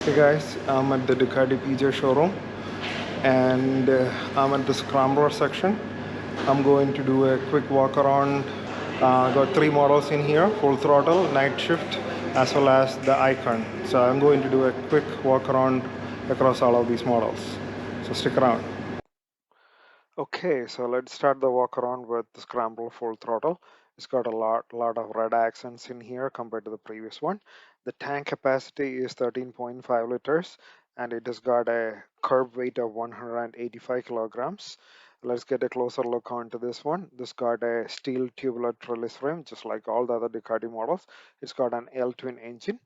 Hey guys, I'm at the Ducati PJ showroom and I'm at the Scrambler section. I'm going to do a quick walk around. Got three models in here: full throttle, night shift, as well as the Icon. So I'm going to do a quick walk around across all of these models. So stick around. Okay, so let's start the walk around with the Scrambler full throttle. It's got a lot of red accents in here compared to the previous one. The tank capacity is 13.5 liters and it has got a curb weight of 185 kilograms. Let's get a closer look onto this one. This got a steel tubular trellis frame, just like all the other Ducati models. It's got an L-twin engine.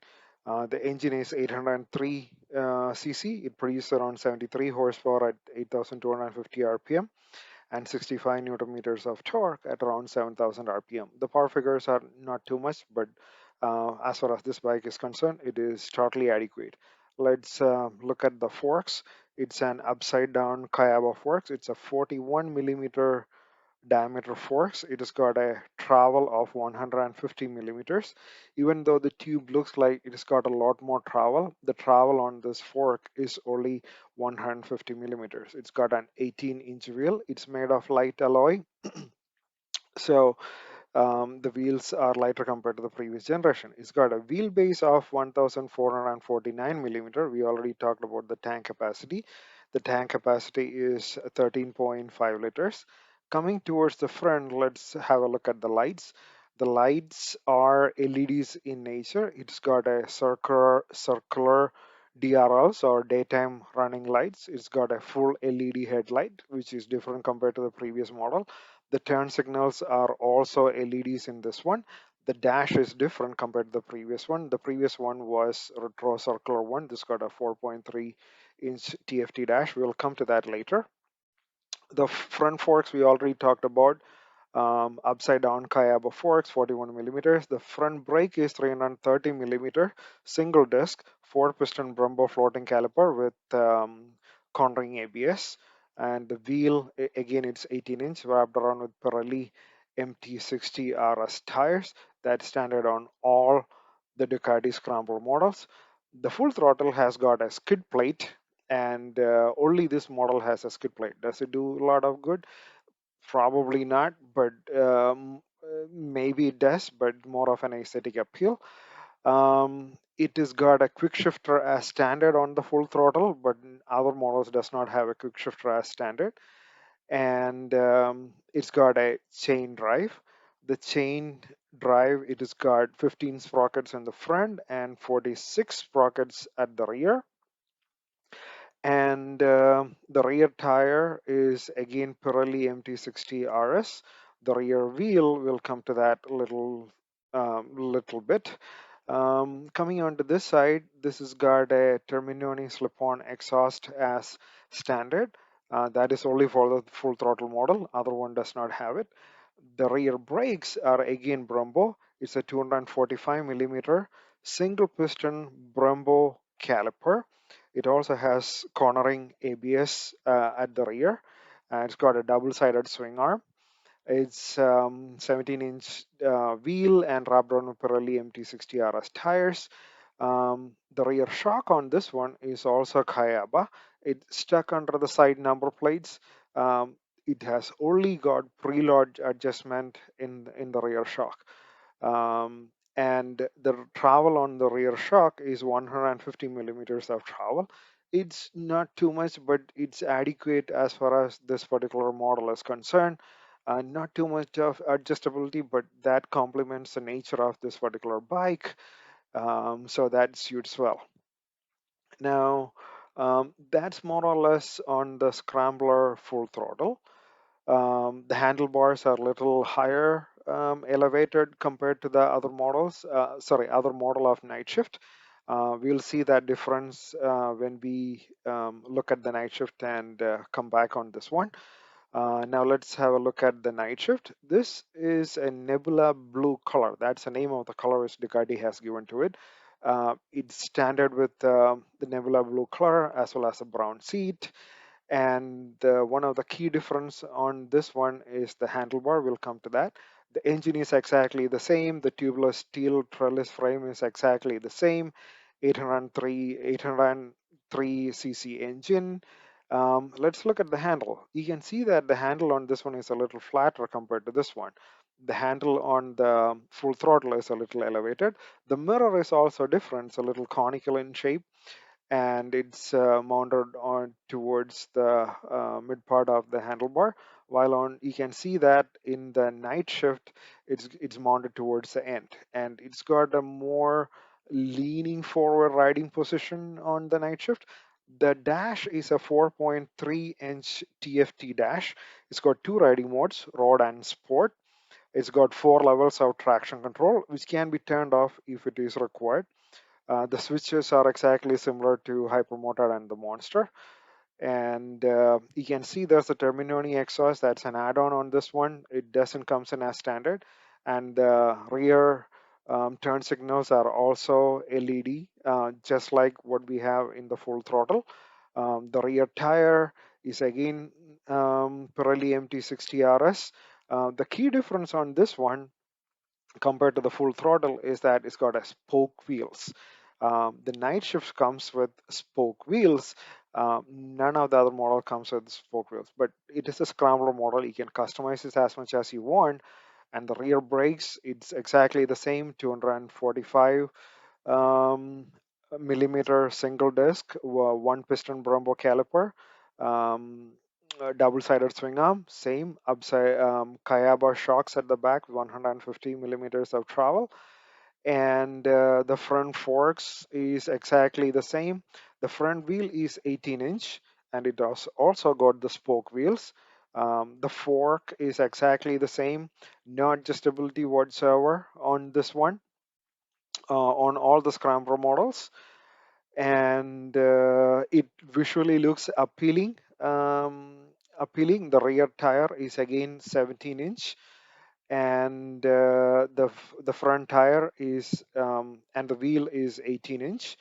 The engine is 803 cc. It produces around 73 horsepower at 8,250 rpm and 65 newton meters of torque at around 7,000 rpm. The power figures are not too much, but as far as this bike is concerned, it is totally adequate. Let's look at the forks. It's an upside down Kayaba forks. It's a 41 millimeter diameter forks. It has got a travel of 150 millimeters. Even though the tube looks like it has got a lot more travel, the travel on this fork is only 150 millimeters. It's got an 18-inch wheel. It's made of light alloy. So the wheels are lighter compared to the previous generation. It's got a wheelbase of 1449 millimeter. We already talked about the tank capacity. The tank capacity is 13.5 liters. Coming towards the front, let's have a look at the lights. The lights are LEDs in nature. It's got a circular DRLs or daytime running lights. It's got a full LED headlight, which is different compared to the previous model. The turn signals are also LEDs in this one. The dash is different compared to the previous one. The previous one was retro circular one. This got a 4.3-inch TFT dash. We'll come to that later. The front forks we already talked about. Upside down Kayaba forks, 41 millimeters. The front brake is 330 millimeter, single disc, 4-piston Brembo floating caliper with cornering ABS. And the wheel, again, it's 18-inch, wrapped around with Pirelli MT60 RS tires. That's standard on all the Ducati Scrambler models. The full throttle has got a skid plate, and only this model has a skid plate. Does it do a lot of good? Probably not, but maybe it does, but more of an aesthetic appeal. It has got a quick shifter as standard on the full throttle, but other models does not have a quick shifter as standard. And it's got a chain drive. The chain drive, it has got 15 sprockets in the front and 46 sprockets at the rear. And the rear tire is again Pirelli MT60 RS. The rear wheel will come to that little bit. Coming onto this side, this has got a Terminoni slip-on exhaust as standard. That is only for the full throttle model. Other one does not have it. The rear brakes are again Brembo. It's a 245 millimeter single piston Brembo caliper. It also has cornering ABS at the rear. It's got a double-sided swing arm. It's 17-inch wheel and wrapped around with Pirelli MT60 RS tires. The rear shock on this one is also Kayaba. It's stuck under the side number plates. It has only got preload adjustment in the rear shock. And the travel on the rear shock is 150 millimeters of travel. It's not too much, but it's adequate as far as this particular model is concerned. Not too much of adjustability, but that complements the nature of this particular bike. So that suits well. Now, that's more or less on the Scrambler full throttle. The handlebars are a little higher elevated compared to the other models, other model of night shift. We'll see that difference when we look at the night shift and come back on this one. Now let's have a look at the night shift. This is a nebula blue color. That's the name of the color which Ducati has given to it. It's standard with the nebula blue color as well as a brown seat. And one of the key difference on this one is the handlebar. We'll come to that. The engine is exactly the same. The tubular steel trellis frame is exactly the same. 803 cc engine. Let's look at the handle. You can see that the handle on this one is a little flatter compared to this one. The handle on the full throttle is a little elevated. The mirror is also different. It's a little conical in shape, and it's mounted on towards the mid part of the handlebar, while on you can see that in the night shift it's mounted towards the end, and it's got a more leaning forward riding position on the night shift. The dash is a 4.3-inch TFT dash. It's got two riding modes, road and sport. It's got four levels of traction control, which can be turned off if it is required. The switches are exactly similar to Hypermotor and the Monster. And you can see there's a Terminoni exhaust. That's an add-on on this one. It doesn't comes in as standard. And the rear turn signals are also LED, just like what we have in the full throttle. The rear tire is again Pirelli MT60 RS. The key difference on this one compared to the full throttle is that it's got a spoke wheels. The night shift comes with spoke wheels. None of the other model comes with spoke wheels, but it is a scrambler model. You can customize it as much as you want. And the rear brakes, it's exactly the same, 245 um, millimeter single disc, one piston Brembo caliper, um, double-sided swing arm, same upside Kayaba shocks at the back, 150 millimeters of travel, and the front forks is exactly the same. The front wheel is 18-inch, and it does also got the spoke wheels. The fork is exactly the same, no adjustability whatsoever on this one, on all the Scrambler models, and it visually looks appealing. Appealing. The rear tire is again 17-inch, and the front tire is and the wheel is 18-inch,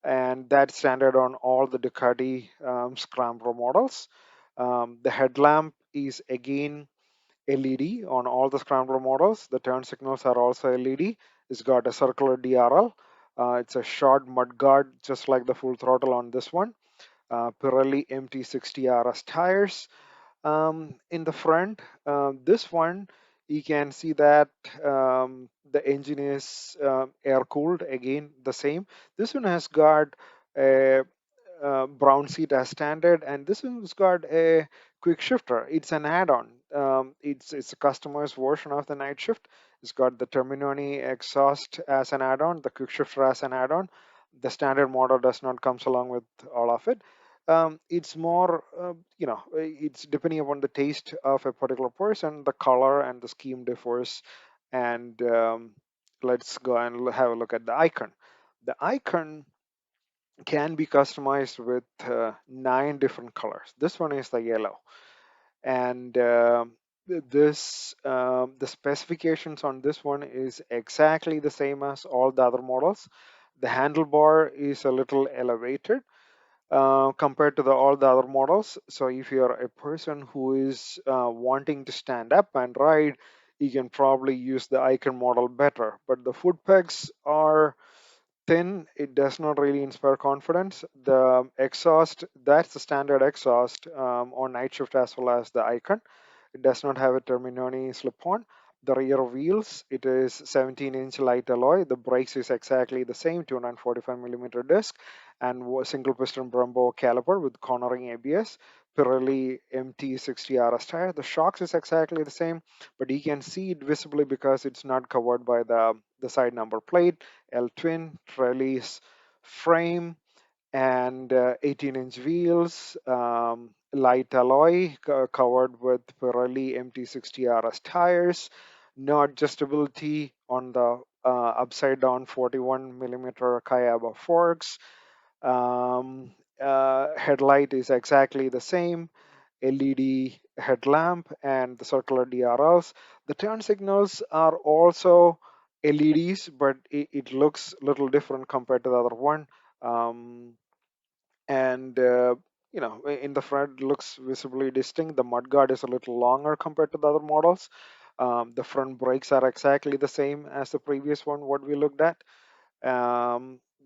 and that's standard on all the Ducati Scrambler models. The headlamp is again LED on all the Scrambler models. The turn signals are also LED. It's got a circular DRL. It's a short mudguard, just like the full throttle on this one. Pirelli MT60 RS tires in the front. This one, you can see that the engine is air cooled. Again, the same. This one has got a brown seat as standard, and this one's got a quick shifter. It's an add-on. It's a customized version of the night shift. It's got the Terminoni exhaust as an add-on, the quick shifter as an add-on. The standard model does not comes along with all of it. It's more, it's depending upon the taste of a particular person. The color and the scheme differs. And let's go and have a look at the icon. The icon can be customized with 9 different colors. This one is the yellow, and the specifications on this one is exactly the same as all the other models. The handlebar is a little elevated compared to all the other models. So if you're a person who is wanting to stand up and ride, you can probably use the Icon model better. But the foot pegs are thin. It does not really inspire confidence. The exhaust, that's the standard exhaust on night shift as well as the Icon. It does not have a Terminoni slip-on. The rear wheels, it is 17-inch light alloy. The brakes is exactly the same, 245 millimeter disc, and single piston Brembo caliper with cornering ABS. Pirelli MT60 RS tire. The shocks is exactly the same, but you can see it visibly because it's not covered by the side number plate. L twin trellis frame, and 18-inch wheels, light alloy covered with Pirelli MT60 RS tires, no adjustability on the upside down 41 millimeter Kayaba forks. Headlight is exactly the same, LED headlamp and the circular DRLs. The turn signals are also LEDs, but it looks a little different compared to the other one. Um, and in the front looks visibly distinct. The mudguard is a little longer compared to the other models. The front brakes are exactly the same as the previous one what we looked at.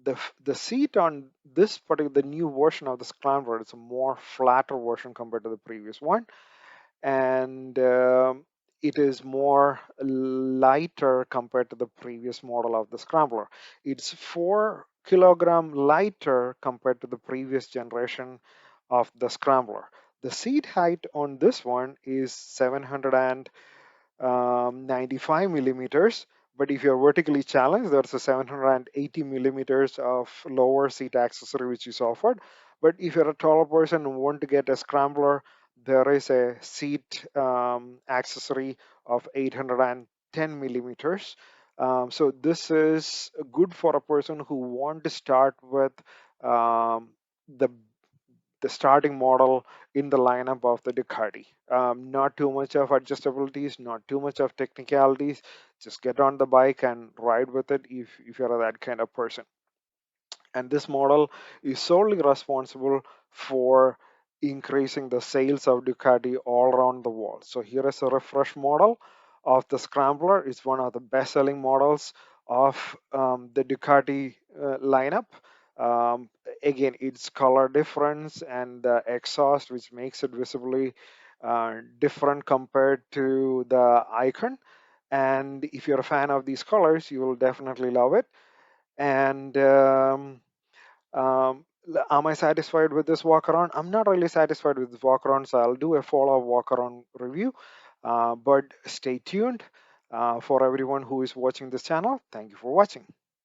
the seat on this particular the new version of the Scrambler is a more flatter version compared to the previous one, and it is more lighter compared to the previous model of the Scrambler. It's 4 kilogram lighter compared to the previous generation of the Scrambler. The seat height on this one is 795 millimeters, but if you're vertically challenged, there's a 780 millimeters of lower seat accessory which is offered. But if you're a taller person and want to get a Scrambler, there is a seat accessory of 810 millimeters. So this is good for a person who want to start with um, the the starting model in the lineup of the Ducati. Not too much of adjustabilities, not too much of technicalities. Just get on the bike and ride with it if you're that kind of person. And this model is solely responsible for increasing the sales of Ducati all around the world. So here is a refresh model of the Scrambler. It's one of the best-selling models of the Ducati lineup. Um, Again, its color difference and the exhaust, which makes it visibly different compared to the Icon. And if you're a fan of these colors, you will definitely love it. And am I satisfied with this walk around? I'm not really satisfied with this walk around, so I'll do a follow-up walk around review. But stay tuned for everyone who is watching this channel. Thank you for watching.